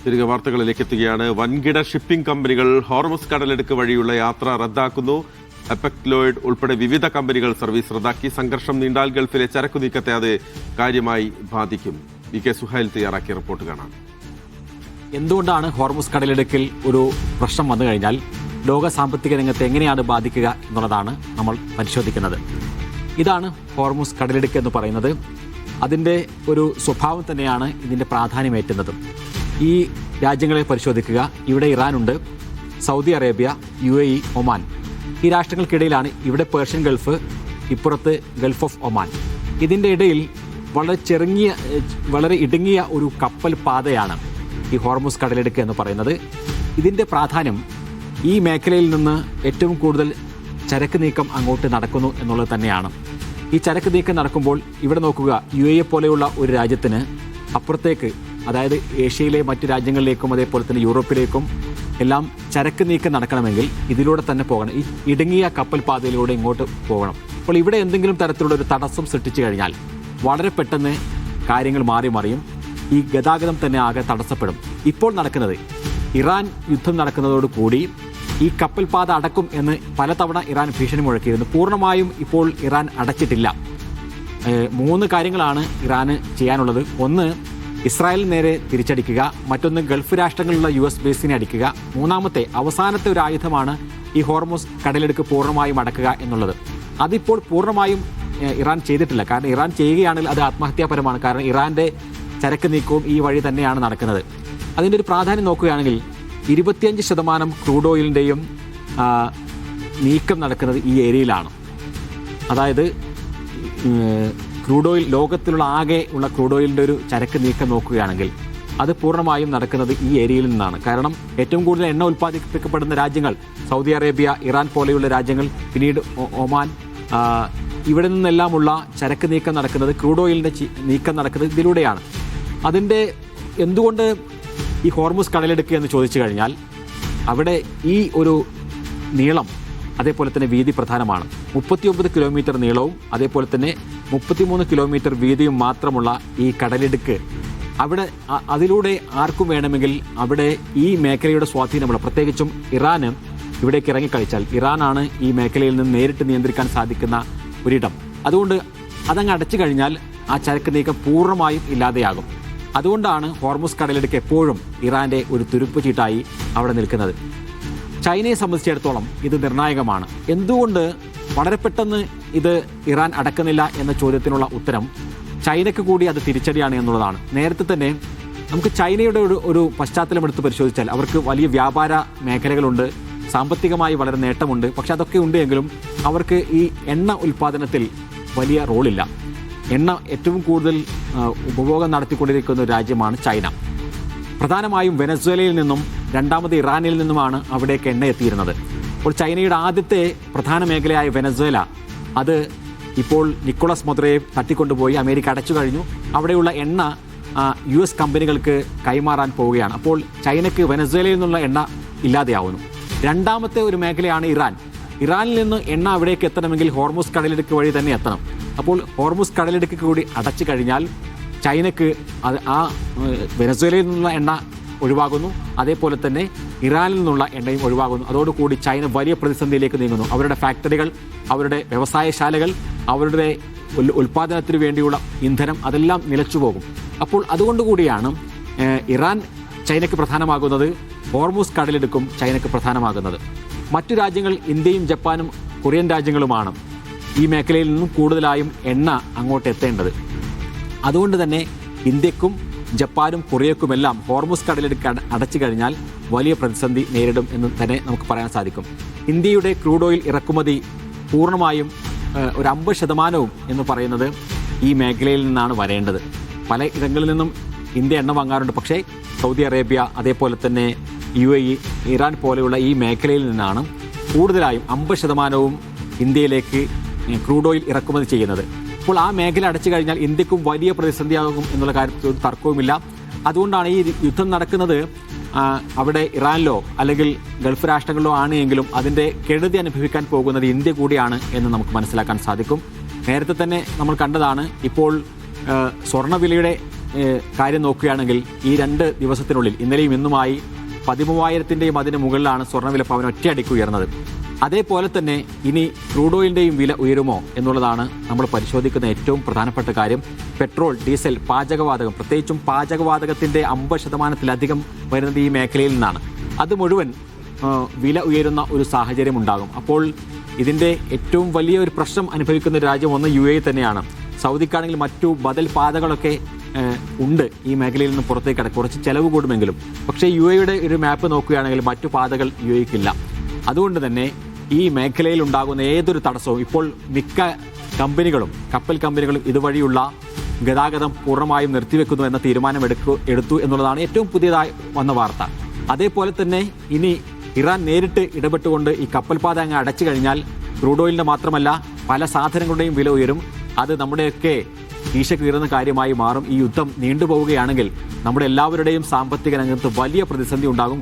തിരികെ വാർത്തകളിലേക്ക് എത്തുകയാണ്. വൻകിട ഷിപ്പിംഗ് കമ്പനികൾ ഹോർമുസ് കടലെടുക്ക് വഴിയുള്ള യാത്ര റദ്ദാക്കുന്നു. എപെക് ലോയിഡ് ഉൾപ്പെടെ വിവിധ കമ്പനികൾ സർവീസ് റദ്ദാക്കി. സംഘർഷം നീണ്ടാൽ ഗൾഫിലെ ചരക്കു നീക്കത്തെ അത് കാര്യമായി ബാധിക്കും. VK സുഹൈൽ തയ്യാറാക്കിയ റിപ്പോർട്ട് കാണാം. എന്തുകൊണ്ടാണ് ഹോർമുസ് കടലെടുക്കിൽ ഒരു പ്രശ്നം വന്നു കഴിഞ്ഞാൽ ലോക സാമ്പത്തിക രംഗത്തെ എങ്ങനെയാണ് ബാധിക്കുക എന്നുള്ളതാണ് നമ്മൾ പരിശോധിക്കുന്നത്. ഇതാണ് ഹോർമുസ് കടലെടുക്ക് എന്ന് പറയുന്നത്. അതിൻ്റെ ഒരു സ്വഭാവം തന്നെയാണ് ഇതിൻ്റെ പ്രാധാന്യമേറ്റുന്നതും. ഈ രാജ്യങ്ങളെ പരിശോധിക്കുക. ഇവിടെ ഇറാനുണ്ട്, സൗദി അറേബ്യ, UAE, ഒമാൻ. ഈ രാഷ്ട്രങ്ങൾക്കിടയിലാണ് ഇവിടെ പേർഷ്യൻ ഗൾഫ്, ഇപ്പുറത്ത് ഗൾഫ് ഓഫ് ഒമാൻ. ഇതിൻ്റെ ഇടയിൽ വളരെ ഇടുങ്ങിയ ഒരു കപ്പൽ പാതയാണ് ഈ ഹോർമുസ് കടലെടുക്ക് എന്ന് പറയുന്നത്. ഇതിൻ്റെ പ്രാധാന്യം ഈ മേഖലയിൽ നിന്ന് ഏറ്റവും കൂടുതൽ ചരക്ക് നീക്കം അങ്ങോട്ട് നടക്കുന്നു എന്നുള്ളത് തന്നെയാണ്. ഈ ചരക്ക് നീക്കം നടക്കുമ്പോൾ ഇവിടെ നോക്കുക, UAE പോലെയുള്ള ഒരു രാജ്യത്തിന് അപ്പുറത്തേക്ക്, അതായത് ഏഷ്യയിലെ മറ്റു രാജ്യങ്ങളിലേക്കും അതേപോലെ തന്നെ യൂറോപ്പിലേക്കും എല്ലാം ചരക്ക് നീക്കം നടക്കണമെങ്കിൽ ഇതിലൂടെ തന്നെ പോകണം. ഈ ഇടുങ്ങിയ കപ്പൽ പാതയിലൂടെ ഇങ്ങോട്ട് പോകണം. അപ്പോൾ ഇവിടെ എന്തെങ്കിലും തരത്തിലുള്ള ഒരു തടസ്സം സൃഷ്ടിച്ചു കഴിഞ്ഞാൽ വളരെ പെട്ടെന്ന് കാര്യങ്ങൾ മാറി മറിയും. ഈ ഗതാഗതം തന്നെ ആകെ തടസ്സപ്പെടും. ഇപ്പോൾ നടക്കുന്നത്, ഇറാൻ യുദ്ധം നടക്കുന്നതോടുകൂടി ഈ കപ്പൽ പാത അടക്കും എന്ന് പലതവണ ഇറാൻ ഭീഷണി മുഴക്കിയിരുന്നു. പൂർണ്ണമായും ഇപ്പോൾ ഇറാൻ അടച്ചിട്ടില്ല. 3 കാര്യങ്ങളാണ് ഇറാന് ചെയ്യാനുള്ളത്. ഒന്ന്, ഇസ്രായേലിന് നേരെ തിരിച്ചടിക്കുക. മറ്റൊന്ന്, ഗൾഫ് രാഷ്ട്രങ്ങളിലുള്ള US ബേസിനെ അടിക്കുക. മൂന്നാമത്തെ, അവസാനത്തെ ഒരു ആയുധമാണ് ഈ ഹോർമുസ് കടലെടുക്ക് പൂർണ്ണമായും അടക്കുക എന്നുള്ളത്. അതിപ്പോൾ പൂർണ്ണമായും ഇറാൻ ചെയ്തിട്ടില്ല. കാരണം ഇറാൻ ചെയ്യുകയാണെങ്കിൽ അത് ആത്മഹത്യാപരമാണ്. കാരണം ഇറാൻ്റെ ചരക്ക് നീക്കവും ഈ വഴി തന്നെയാണ് നടക്കുന്നത്. അതിൻ്റെ ഒരു പ്രാധാന്യം നോക്കുകയാണെങ്കിൽ 25% ക്രൂഡ് ഓയിലിൻ്റെയും നീക്കം നടക്കുന്നത് ഈ ഏരിയയിലാണ്. അതായത് ക്രൂഡ് ഓയിൽ, ലോകത്തിലുള്ള ആകെ ഉള്ള ക്രൂഡ് ഓയിലിൻ്റെ ഒരു ചരക്ക് നീക്കം നോക്കുകയാണെങ്കിൽ അത് പൂർണ്ണമായും നടക്കുന്നത് ഈ ഏരിയയിൽ നിന്നാണ്. കാരണം ഏറ്റവും കൂടുതൽ എണ്ണ ഉൽപ്പാദിപ്പിക്കപ്പെടുന്ന രാജ്യങ്ങൾ സൗദി അറേബ്യ, ഇറാൻ പോലെയുള്ള രാജ്യങ്ങൾ, പിന്നീട് ഒമാൻ, ഇവിടെ നിന്നെല്ലാമുള്ള ചരക്ക് നീക്കം നടക്കുന്നത്, ക്രൂഡ് ഓയിലിൻ്റെ നീക്കം നടക്കുന്നത് ഇതിലൂടെയാണ്. അതിൻ്റെ എന്തുകൊണ്ട് ഈ ഹോർമുസ് കടലെടുക്ക് എന്ന് ചോദിച്ചു കഴിഞ്ഞാൽ അവിടെ ഈ ഒരു നീളം അതേപോലെ തന്നെ വീതി പ്രധാനമാണ്. 39 കിലോമീറ്റർ നീളവും അതേപോലെ തന്നെ 33 കിലോമീറ്റർ വീതിയും മാത്രമുള്ള ഈ കടലെടുക്ക് അവിടെ അതിലൂടെ ആർക്കും വേണമെങ്കിൽ അവിടെ ഈ മേഖലയുടെ സ്വാധീനമുള്ള, പ്രത്യേകിച്ചും ഇറാന് ഇവിടേക്ക് ഇറങ്ങിക്കളിച്ചാൽ ഇറാനാണ് ഈ മേഖലയിൽ നിന്ന് നേരിട്ട് നിയന്ത്രിക്കാൻ സാധിക്കുന്ന ഒരിടം. അതുകൊണ്ട് അതങ്ങ് അടച്ചു കഴിഞ്ഞാൽ ആ ചരക്ക് നീക്കം പൂർണ്ണമായും ഇല്ലാതെയാകും. അതുകൊണ്ടാണ് ഹോർമുസ് കടലെടുക്ക് എപ്പോഴും ഇറാൻ്റെ ഒരു തുരുപ്പ് ചീട്ടായി അവിടെ നിൽക്കുന്നത്. ചൈനയെ സംബന്ധിച്ചിടത്തോളം ഇത് നിർണായകമാണ്. എന്തുകൊണ്ട് വളരെ പെട്ടെന്ന് ഇത് ഇറാൻ അടക്കുന്നില്ല എന്ന ചോദ്യത്തിനുള്ള ഉത്തരം ചൈനയ്ക്ക് കൂടി അത് തിരിച്ചടിയാണ് എന്നുള്ളതാണ്. നേരത്തെ തന്നെ നമുക്ക് ചൈനയുടെ ഒരു പശ്ചാത്തലം എടുത്ത് പരിശോധിച്ചാൽ അവർക്ക് വലിയ വ്യാപാര മേഖലകളുണ്ട്, സാമ്പത്തികമായി വളരെ നേട്ടമുണ്ട്. പക്ഷെ അതൊക്കെ ഉണ്ട് എങ്കിലും അവർക്ക് ഈ എണ്ണ ഉൽപ്പാദനത്തിൽ വലിയ റോളില്ല. എണ്ണ ഏറ്റവും കൂടുതൽ ഉപഭോഗം നടത്തിക്കൊണ്ടിരിക്കുന്ന ഒരു രാജ്യമാണ് ചൈന. പ്രധാനമായും വെനസ്വേലയിൽ നിന്നും രണ്ടാമത് ഇറാനിൽ നിന്നുമാണ് അവിടേക്ക് എണ്ണ എത്തിയിരുന്നത്. അപ്പോൾ ചൈനയുടെ ആദ്യത്തെ പ്രധാന മേഖലയായ വെനസ്വേല അത് ഇപ്പോൾ നിക്കോളസ് മദുറോയെ തട്ടിക്കൊണ്ടുപോയി അമേരിക്ക അടച്ചു കഴിഞ്ഞു. അവിടെയുള്ള എണ്ണ US കമ്പനികൾക്ക് കൈമാറാൻ പോവുകയാണ്. അപ്പോൾ ചൈനയ്ക്ക് വെനസ്വേലയിൽ നിന്നുള്ള എണ്ണ ഇല്ലാതെയാവുന്നു. രണ്ടാമത്തെ ഒരു മേഖലയാണ് ഇറാൻ. ഇറാനിൽ നിന്ന് എണ്ണ അവിടേക്ക് എത്തണമെങ്കിൽ ഹോർമുസ് കടലെടുക്ക് വഴി തന്നെ എത്തണം. അപ്പോൾ ഹോർമുസ് കടലെടുക്ക് കൂടി അടച്ചു കഴിഞ്ഞാൽ ചൈനയ്ക്ക് ആ വെനസ്വേലയിൽ നിന്നുള്ള എണ്ണ ഒഴിവാകുന്നു, അതേപോലെ തന്നെ ഇറാനിൽ നിന്നുള്ള എണ്ണയും ഒഴിവാകുന്നു. അതോടുകൂടി ചൈന വലിയ പ്രതിസന്ധിയിലേക്ക് നീങ്ങുന്നു. അവരുടെ ഫാക്ടറികൾ, അവരുടെ വ്യവസായശാലകൾ, അവരുടെ ഉൽപ്പാദനത്തിന് വേണ്ടിയുള്ള ഇന്ധനം അതെല്ലാം നിലച്ചുപോകും. അപ്പോൾ അതുകൊണ്ടുകൂടിയാണ് ഇറാൻ ചൈനയ്ക്ക് പ്രധാനമാകുന്നത്, ഹോർമുസ് കടലെടുക്കും ചൈനയ്ക്ക് പ്രധാനമാകുന്നത്. മറ്റു രാജ്യങ്ങൾ ഇന്ത്യയും ജപ്പാനും കൊറിയൻ രാജ്യങ്ങളുമാണ് ഈ മേഖലയിൽ നിന്നും കൂടുതലായും എണ്ണ അങ്ങോട്ട് എത്തേണ്ടത്. അതുകൊണ്ട് തന്നെ ഇന്ത്യക്കും ജപ്പാനും കൊറിയക്കുമെല്ലാം ഹോർമുസ് കടലെടുക്ക് അടച്ചു കഴിഞ്ഞാൽ വലിയ പ്രതിസന്ധി നേരിടും എന്ന് തന്നെ നമുക്ക് പറയാൻ സാധിക്കും. ഇന്ത്യയുടെ ക്രൂഡ് ഓയിൽ ഇറക്കുമതി പൂർണ്ണമായും ഒരു 50% എന്ന് പറയുന്നത് ഈ മേഖലയിൽ നിന്നാണ് വരേണ്ടത്. പല ഇടങ്ങളിൽ നിന്നും ഇന്ത്യ എണ്ണ വാങ്ങാറുണ്ട്. പക്ഷേ സൗദി അറേബ്യ, അതേപോലെ തന്നെ UAE, ഇറാൻ പോലെയുള്ള ഈ മേഖലയിൽ നിന്നാണ് കൂടുതലായും 50% ഇന്ത്യയിലേക്ക് ക്രൂഡ് ഓയിൽ ഇറക്കുമതി ചെയ്യുന്നത്. അപ്പോൾ ആ മേഖല അടച്ചു കഴിഞ്ഞാൽ ഇന്ത്യക്കും വലിയ പ്രതിസന്ധിയാകും എന്നുള്ള കാര്യത്തിൽ ഒരു തർക്കവുമില്ല. അതുകൊണ്ടാണ് ഈ യുദ്ധം നടക്കുന്നത് അവിടെ ഇറാനിലോ അല്ലെങ്കിൽ ഗൾഫ് രാഷ്ട്രങ്ങളിലോ ആണ് എങ്കിലും അതിൻ്റെ കെടുതി അനുഭവിക്കാൻ പോകുന്നത് ഇന്ത്യ കൂടിയാണ് എന്ന് നമുക്ക് മനസ്സിലാക്കാൻ സാധിക്കും. നേരത്തെ തന്നെ നമ്മൾ കണ്ടതാണ്. ഇപ്പോൾ സ്വർണ്ണവിലയുടെ കാര്യം നോക്കുകയാണെങ്കിൽ ഈ 2 ദിവസത്തിനുള്ളിൽ ഇന്നലെയും ഇന്നുമായി 13,000-ന്റെയും അതിന് മുകളിലാണ് സ്വർണ്ണവില പവൻ ഒറ്റയടിക്ക് ഉയർന്നത്. അതേപോലെ തന്നെ ഇനി ക്രൂഡ് ഓയിലിന്റെയും വില ഉയരുമോ എന്നുള്ളതാണ് നമ്മൾ പരിശോധിക്കുന്ന ഏറ്റവും പ്രധാനപ്പെട്ട കാര്യം. പെട്രോൾ, ഡീസൽ, പാചകവാതകം, പ്രത്യേകിച്ചും പാചകവാതകത്തിന്റെ 50% വരുന്നത് ഈ മേഖലയിൽ നിന്നാണ്. അത് മുഴുവൻ വില ഉയരുന്ന ഒരു സാഹചര്യം ഉണ്ടാകും. അപ്പോൾ ഇതിന്റെ ഏറ്റവും വലിയ ഒരു പ്രശ്നം അനുഭവിക്കുന്ന രാജ്യം ഒന്ന് UAE തന്നെയാണ്. സൗദിക്കാണെങ്കിൽ മറ്റു ബദൽ പാതകളൊക്കെ ഉണ്ട് ഈ മേഖലയിൽ നിന്ന് പുറത്തേക്ക് കടക്കും, കുറച്ച് ചെലവ് കൂടുമെങ്കിലും. പക്ഷേ UAEയുടെ ഒരു മാപ്പ് നോക്കുകയാണെങ്കിൽ മറ്റു പാതകൾ UAEക്കില്ല. അതുകൊണ്ട് തന്നെ ഈ മേഖലയിൽ ഉണ്ടാകുന്ന ഏതൊരു തടസ്സവും ഇപ്പോൾ മിക്ക കമ്പനികളും, കപ്പൽ കമ്പനികളും ഇതുവഴിയുള്ള ഗതാഗതം പൂർണ്ണമായും നിർത്തിവെക്കുന്നു എന്ന തീരുമാനം എടുത്തു എന്നുള്ളതാണ് ഏറ്റവും പുതിയതായി വന്ന വാർത്ത. അതേപോലെ തന്നെ ഇനി ഇറാൻ നേരിട്ട് ഇടപെട്ടുകൊണ്ട് ഈ കപ്പൽ പാത അങ്ങ് അടച്ചു കഴിഞ്ഞാൽ ക്രൂഡ് ഓയിലിന്റെ മാത്രമല്ല പല സാധനങ്ങളുടെയും വില ഉയരും. അത് നമ്മുടെയൊക്കെ കീശ കീറുന്ന കാര്യമായി മാറും. ഈ യുദ്ധം നീണ്ടുപോവുകയാണെങ്കിൽ നമ്മുടെ എല്ലാവരുടെയും സാമ്പത്തിക രംഗത്ത് വലിയ പ്രതിസന്ധി ഉണ്ടാകും.